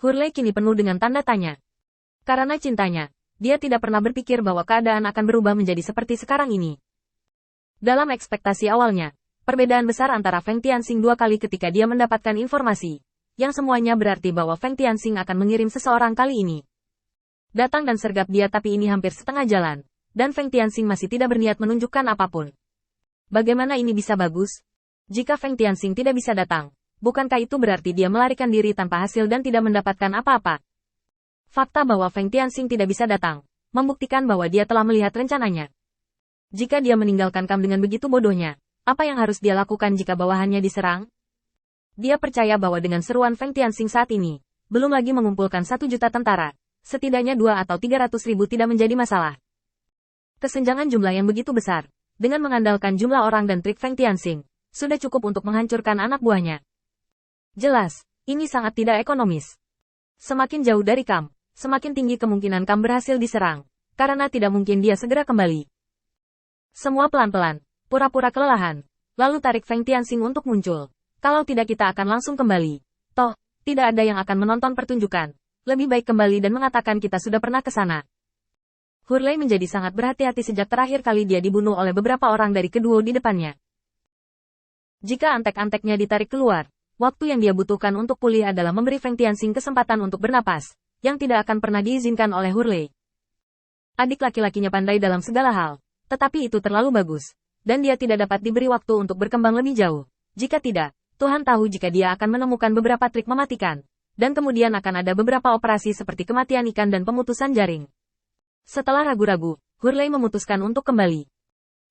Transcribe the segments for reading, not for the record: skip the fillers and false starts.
Hurley kini penuh dengan tanda tanya. Karena cintanya, dia tidak pernah berpikir bahwa keadaan akan berubah menjadi seperti sekarang ini. Dalam ekspektasi awalnya, perbedaan besar antara Feng Tianxing dua kali ketika dia mendapatkan informasi, yang semuanya berarti bahwa Feng Tianxing akan mengirim seseorang kali ini. Datang dan sergap dia, tapi ini hampir setengah jalan, dan Feng Tianxing masih tidak berniat menunjukkan apapun. Bagaimana ini bisa bagus? Jika Feng Tianxing tidak bisa datang, bukankah itu berarti dia melarikan diri tanpa hasil dan tidak mendapatkan apa-apa? Fakta bahwa Feng Tianxing tidak bisa datang, membuktikan bahwa dia telah melihat rencananya. Jika dia meninggalkan Kam dengan begitu bodohnya, apa yang harus dia lakukan jika bawahannya diserang? Dia percaya bahwa dengan seruan Feng Tianxing saat ini, belum lagi mengumpulkan 1 juta tentara, setidaknya 2 atau 300.000 tidak menjadi masalah. Kesenjangan jumlah yang begitu besar, dengan mengandalkan jumlah orang dan trik Feng Tianxing, sudah cukup untuk menghancurkan anak buahnya. Jelas, ini sangat tidak ekonomis. Semakin jauh dari Kam, semakin tinggi kemungkinan Kam berhasil diserang, karena tidak mungkin dia segera kembali. Semua pelan-pelan, pura-pura kelelahan, lalu tarik Feng Tianxing untuk muncul. Kalau tidak kita akan langsung kembali. Toh, tidak ada yang akan menonton pertunjukan. Lebih baik kembali dan mengatakan kita sudah pernah ke sana. Hurley menjadi sangat berhati-hati sejak terakhir kali dia dibunuh oleh beberapa orang dari kedua di depannya. Jika antek-anteknya ditarik keluar, waktu yang dia butuhkan untuk pulih adalah memberi Feng Tianxing kesempatan untuk bernapas, yang tidak akan pernah diizinkan oleh Hurley. Adik laki-lakinya pandai dalam segala hal, tetapi itu terlalu bagus, dan dia tidak dapat diberi waktu untuk berkembang lebih jauh. Jika tidak, Tuhan tahu jika dia akan menemukan beberapa trik mematikan, dan kemudian akan ada beberapa operasi seperti kematian ikan dan pemutusan jaring. Setelah ragu-ragu, Hurley memutuskan untuk kembali.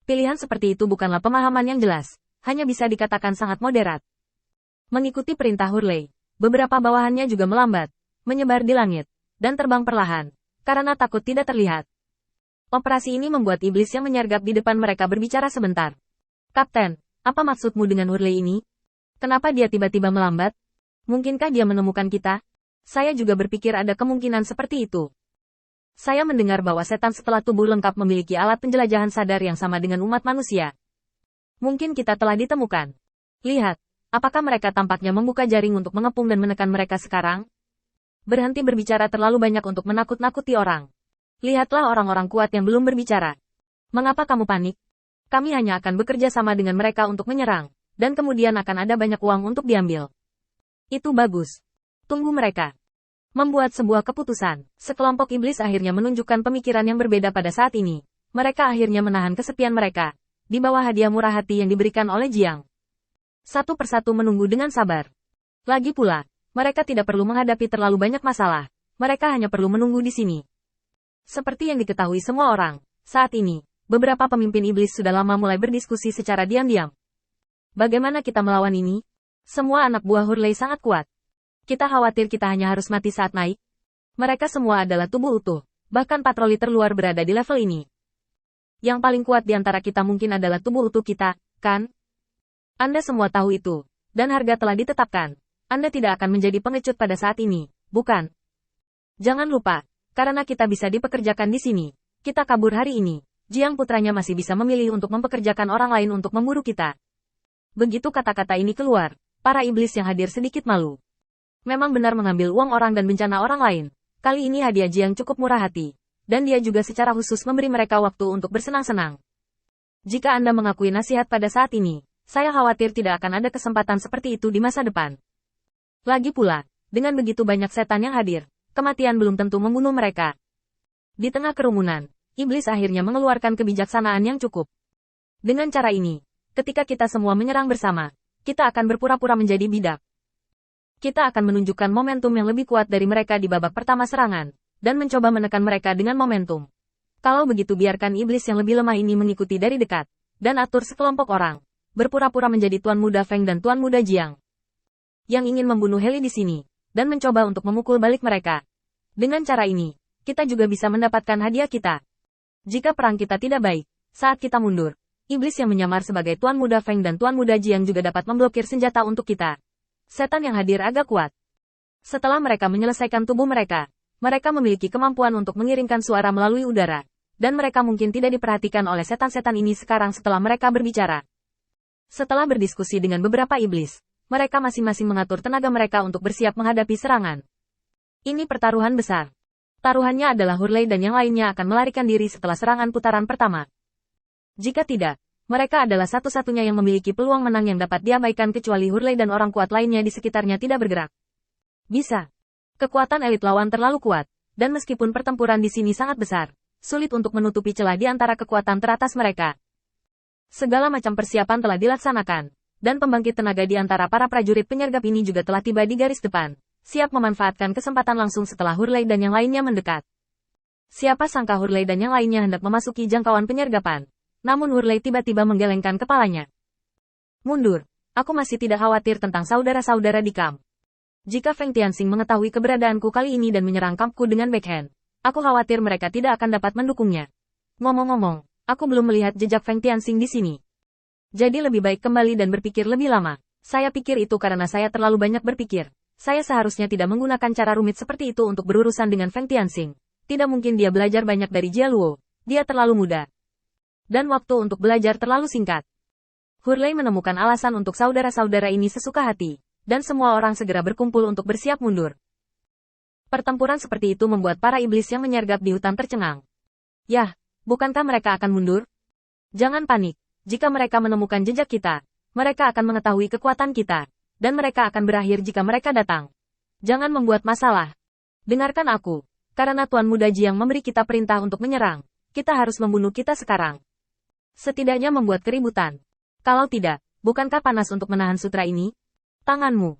Pilihan seperti itu bukanlah pemahaman yang jelas, hanya bisa dikatakan sangat moderat. Mengikuti perintah Hurley, beberapa bawahannya juga melambat, menyebar di langit, dan terbang perlahan, karena takut tidak terlihat. Operasi ini membuat iblis yang menyergap di depan mereka berbicara sebentar. Kapten, apa maksudmu dengan Hurley ini? Kenapa dia tiba-tiba melambat? Mungkinkah dia menemukan kita? Saya juga berpikir ada kemungkinan seperti itu. Saya mendengar bahwa setan setelah tubuh lengkap memiliki alat penjelajahan sadar yang sama dengan umat manusia. Mungkin kita telah ditemukan. Lihat. Apakah mereka tampaknya membuka jaring untuk mengepung dan menekan mereka sekarang? Berhenti berbicara terlalu banyak untuk menakut-nakuti orang. Lihatlah orang-orang kuat yang belum berbicara. Mengapa kamu panik? Kami hanya akan bekerja sama dengan mereka untuk menyerang, dan kemudian akan ada banyak uang untuk diambil. Itu bagus. Tunggu mereka. Membuat sebuah keputusan, sekelompok iblis akhirnya menunjukkan pemikiran yang berbeda pada saat ini. Mereka akhirnya menahan kesepian mereka, di bawah hadiah murah hati yang diberikan oleh Jiang. Satu persatu menunggu dengan sabar. Lagi pula, mereka tidak perlu menghadapi terlalu banyak masalah. Mereka hanya perlu menunggu di sini. Seperti yang diketahui semua orang, saat ini, beberapa pemimpin iblis sudah lama mulai berdiskusi secara diam-diam. Bagaimana kita melawan ini? Semua anak buah Hurley sangat kuat. Kita khawatir kita hanya harus mati saat naik. Mereka semua adalah tubuh utuh, bahkan patroli terluar berada di level ini. Yang paling kuat di antara kita mungkin adalah tubuh utuh kita, kan? Anda semua tahu itu, dan harga telah ditetapkan. Anda tidak akan menjadi pengecut pada saat ini, bukan? Jangan lupa, karena kita bisa dipekerjakan di sini. Kita kabur hari ini. Jiang putranya masih bisa memilih untuk mempekerjakan orang lain untuk memburu kita. Begitu kata-kata ini keluar, para iblis yang hadir sedikit malu. Memang benar mengambil uang orang dan bencana orang lain. Kali ini hadiah Jiang cukup murah hati, dan dia juga secara khusus memberi mereka waktu untuk bersenang-senang. Jika Anda mengakui nasihat pada saat ini, saya khawatir tidak akan ada kesempatan seperti itu di masa depan. Lagi pula, dengan begitu banyak setan yang hadir, kematian belum tentu membunuh mereka. Di tengah kerumunan, iblis akhirnya mengeluarkan kebijaksanaan yang cukup. Dengan cara ini, ketika kita semua menyerang bersama, kita akan berpura-pura menjadi bidak. Kita akan menunjukkan momentum yang lebih kuat dari mereka di babak pertama serangan, dan mencoba menekan mereka dengan momentum. Kalau begitu biarkan iblis yang lebih lemah ini mengikuti dari dekat, dan atur sekelompok orang. Berpura-pura menjadi Tuan Muda Feng dan Tuan Muda Jiang. Yang ingin membunuh Heli di sini, dan mencoba untuk memukul balik mereka. Dengan cara ini, kita juga bisa mendapatkan hadiah kita. Jika perang kita tidak baik, saat kita mundur, iblis yang menyamar sebagai Tuan Muda Feng dan Tuan Muda Jiang juga dapat memblokir senjata untuk kita. Setan yang hadir agak kuat. Setelah mereka menyelesaikan tubuh mereka, mereka memiliki kemampuan untuk mengiringkan suara melalui udara, dan mereka mungkin tidak diperhatikan oleh setan-setan ini sekarang setelah mereka berbicara. Setelah berdiskusi dengan beberapa iblis, mereka masing-masing mengatur tenaga mereka untuk bersiap menghadapi serangan. Ini pertaruhan besar. Taruhannya adalah Hurley dan yang lainnya akan melarikan diri setelah serangan putaran pertama. Jika tidak, mereka adalah satu-satunya yang memiliki peluang menang yang dapat diabaikan kecuali Hurley dan orang kuat lainnya di sekitarnya tidak bergerak. Bisa. Kekuatan elit lawan terlalu kuat, dan meskipun pertempuran di sini sangat besar, sulit untuk menutupi celah di antara kekuatan teratas mereka. Segala macam persiapan telah dilaksanakan, dan pembangkit tenaga di antara para prajurit penyergap ini juga telah tiba di garis depan, siap memanfaatkan kesempatan langsung setelah Hurley dan yang lainnya mendekat. Siapa sangka Hurley dan yang lainnya hendak memasuki jangkauan penyergapan, namun Hurley tiba-tiba menggelengkan kepalanya. Mundur, aku masih tidak khawatir tentang saudara-saudara di kamp. Jika Feng Tianxing mengetahui keberadaanku kali ini dan menyerang kampku dengan backhand, aku khawatir mereka tidak akan dapat mendukungnya. Ngomong-ngomong, aku belum melihat jejak Feng Tianxing di sini. Jadi lebih baik kembali dan berpikir lebih lama. Saya pikir itu karena saya terlalu banyak berpikir. Saya seharusnya tidak menggunakan cara rumit seperti itu untuk berurusan dengan Feng Tianxing. Tidak mungkin dia belajar banyak dari Jia Luo. Dia terlalu muda. Dan waktu untuk belajar terlalu singkat. Hurley menemukan alasan untuk saudara-saudara ini sesuka hati, dan semua orang segera berkumpul untuk bersiap mundur. Pertempuran seperti itu membuat para iblis yang menyergap di hutan tercengang. Yah, bukankah mereka akan mundur? Jangan panik. Jika mereka menemukan jejak kita, mereka akan mengetahui kekuatan kita, dan mereka akan berakhir jika mereka datang. Jangan membuat masalah. Dengarkan aku. Karena Tuan Muda Jiang memberi kita perintah untuk menyerang, kita harus membunuh kita sekarang. Setidaknya membuat keributan. Kalau tidak, bukankah panas untuk menahan sutra ini? Tanganmu.